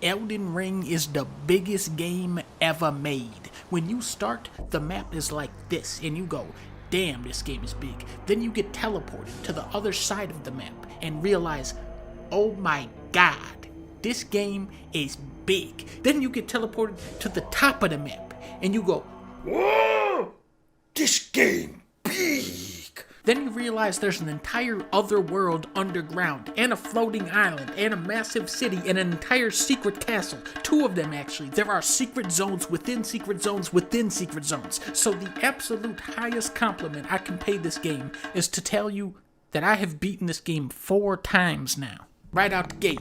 Elden Ring is the biggest game ever made. When you start, the map is like this, and you go, damn, this game is big. Then you get teleported to the other side of the map and realize, oh my god, this game is big. Then you get teleported to the top of the map, and you go, whoa, this game big. Then you realize there's an entire other world underground, and a floating island, and a massive city, and an entire secret castle. 2 of them, actually. There are secret zones within secret zones within secret zones. So the absolute highest compliment I can pay this game is to tell you that I have beaten this game 4 times now. Right out the gate,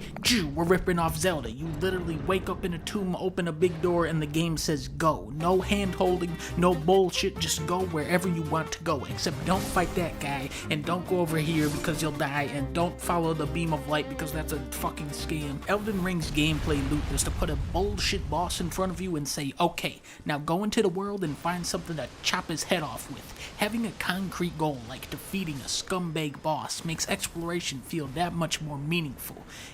we're ripping off Zelda. You literally wake up in a tomb, open a big door, and the game says go. No hand holding, no bullshit, just go wherever you want to go. Except don't fight that guy, and don't go over here because you'll die, and don't follow the beam of light because that's a fucking scam. Elden Ring's gameplay loop is to put a bullshit boss in front of you and say, okay, now go into the world and find something to chop his head off with. Having a concrete goal like defeating a scumbag boss makes exploration feel that much more meaningful.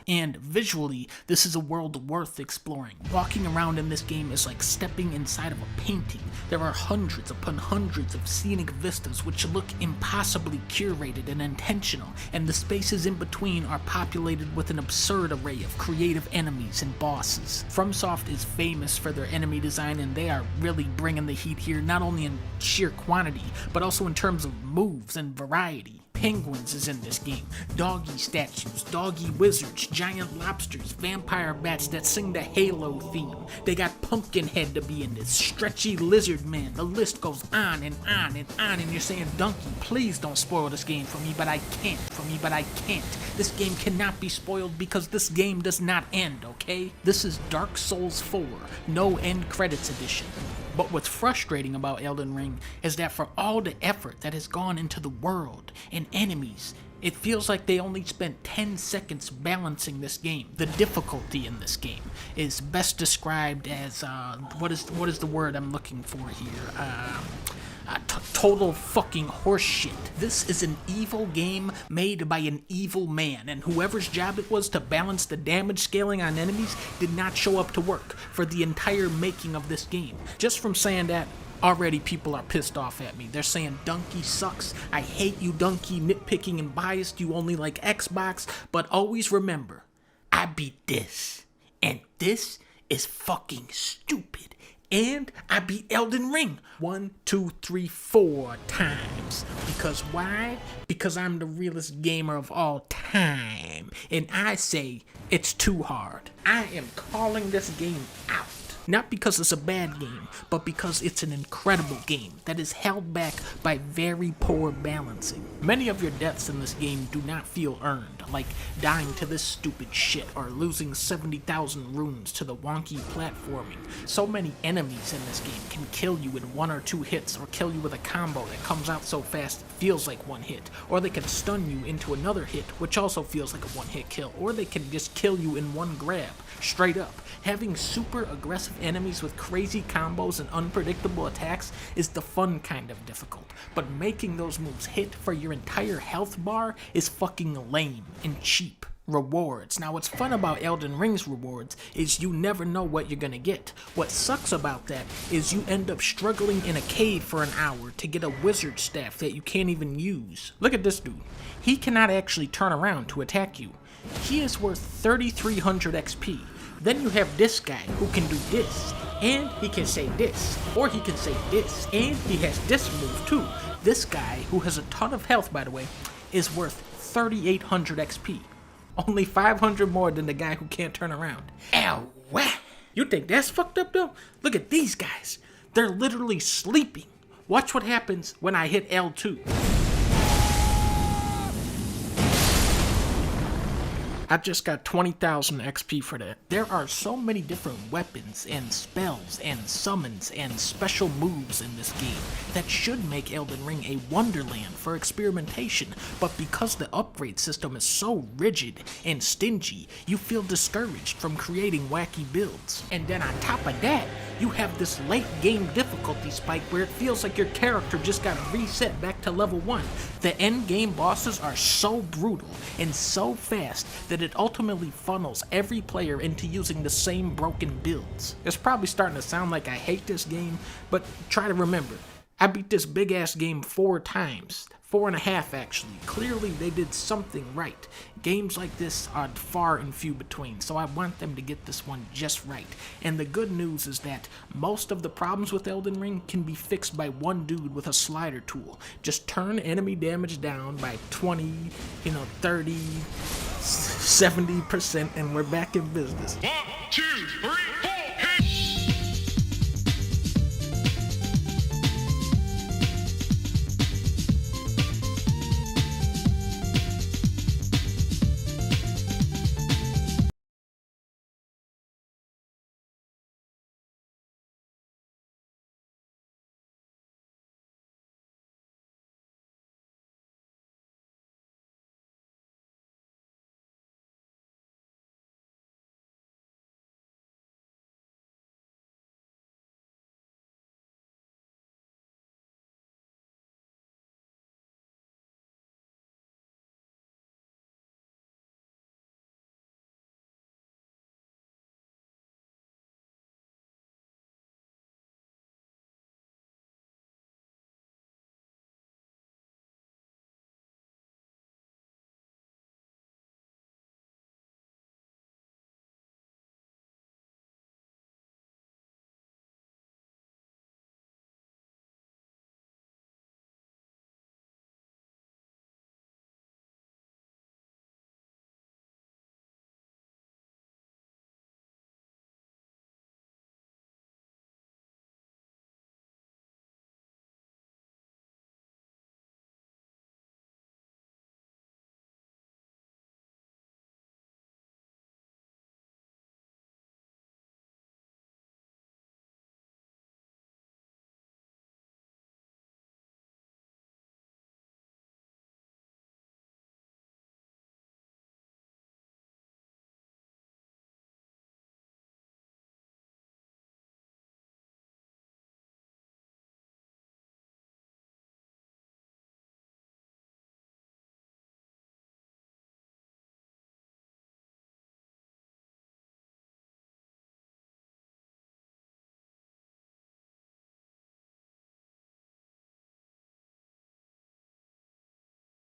And visually, this is a world worth exploring. Walking around in this game is like stepping inside of a painting. There are hundreds upon hundreds of scenic vistas which look impossibly curated and intentional, and the spaces in between are populated with an absurd array of creative enemies and bosses. FromSoft is famous for their enemy design, and they are really bringing the heat here, not only in sheer quantity, but also in terms of moves and variety. Penguins is in this game, doggy statues, doggy wizards, giant lobsters, vampire bats that sing the Halo theme. They got Pumpkinhead to be in this, stretchy lizard man. The list goes on and on and on, and you're saying, Dunkey, please don't spoil this game for me, but I can't. This game cannot be spoiled because this game does not end, okay? This is Dark Souls 4, no end credits edition. But what's frustrating about Elden Ring is that for all the effort that has gone into the world and enemies, it feels like they only spent 10 seconds balancing this game. The difficulty in this game is best described as, what is the word I'm looking for here? Total fucking horseshit. This is an evil game made by an evil man, and whoever's job it was to balance the damage scaling on enemies did not show up to work for the entire making of this game. Just from saying that, already people are pissed off at me. They're saying Dunkey sucks, I hate you Dunkey, nitpicking and biased, you only like Xbox, but always remember, I beat this, and this is fucking stupid. And I beat Elden Ring 1, 2, 3, 4 times. Because why? Because I'm the realest gamer of all time. And I say it's too hard. I am calling this game out. Not because it's a bad game, but because it's an incredible game that is held back by very poor balancing. Many of your deaths in this game do not feel earned, like dying to this stupid shit or losing 70,000 runes to the wonky platforming. So many enemies in this game can kill you in 1 or 2 hits, or kill you with a combo that comes out so fast it feels like 1 hit, or they can stun you into another hit, which also feels like a 1-hit kill, or they can just kill you in 1 grab, straight up. Having super aggressive enemies with crazy combos and unpredictable attacks is the fun kind of difficult, but making those moves hit for your entire health bar is fucking lame and cheap. Rewards. Now what's fun about Elden Ring's rewards is you never know what you're gonna get. What sucks about that is you end up struggling in a cave for an hour to get a wizard staff that you can't even use. Look at this dude. He cannot actually turn around to attack you. He is worth 3,300 XP. Then you have this guy who can do this, and he can say this, or he can say this, and he has this move too. This guy, who has a ton of health by the way, is worth 3,800 XP. Only 500 more than the guy who can't turn around. Ow, wah! You think that's fucked up though? Look at these guys. They're literally sleeping. Watch what happens when I hit L2. I just got 20,000 XP for that. There are so many different weapons and spells and summons and special moves in this game that should make Elden Ring a wonderland for experimentation, but because the upgrade system is so rigid and stingy, you feel discouraged from creating wacky builds. And then on top of that, you have this late game difficulty spike where it feels like your character just got reset back to level 1. The end game bosses are so brutal and so fast that that it ultimately funnels every player into using the same broken builds. It's probably starting to sound like I hate this game, but try to remember, I beat this big ass game 4 times. 4.5 actually. Clearly they did something right. Games like this are far and few between, so I want them to get this one just right. And the good news is that most of the problems with Elden Ring can be fixed by one dude with a slider tool. Just turn enemy damage down by 20, 30, 70%, and we're back in business. 1, 2, 3, 4.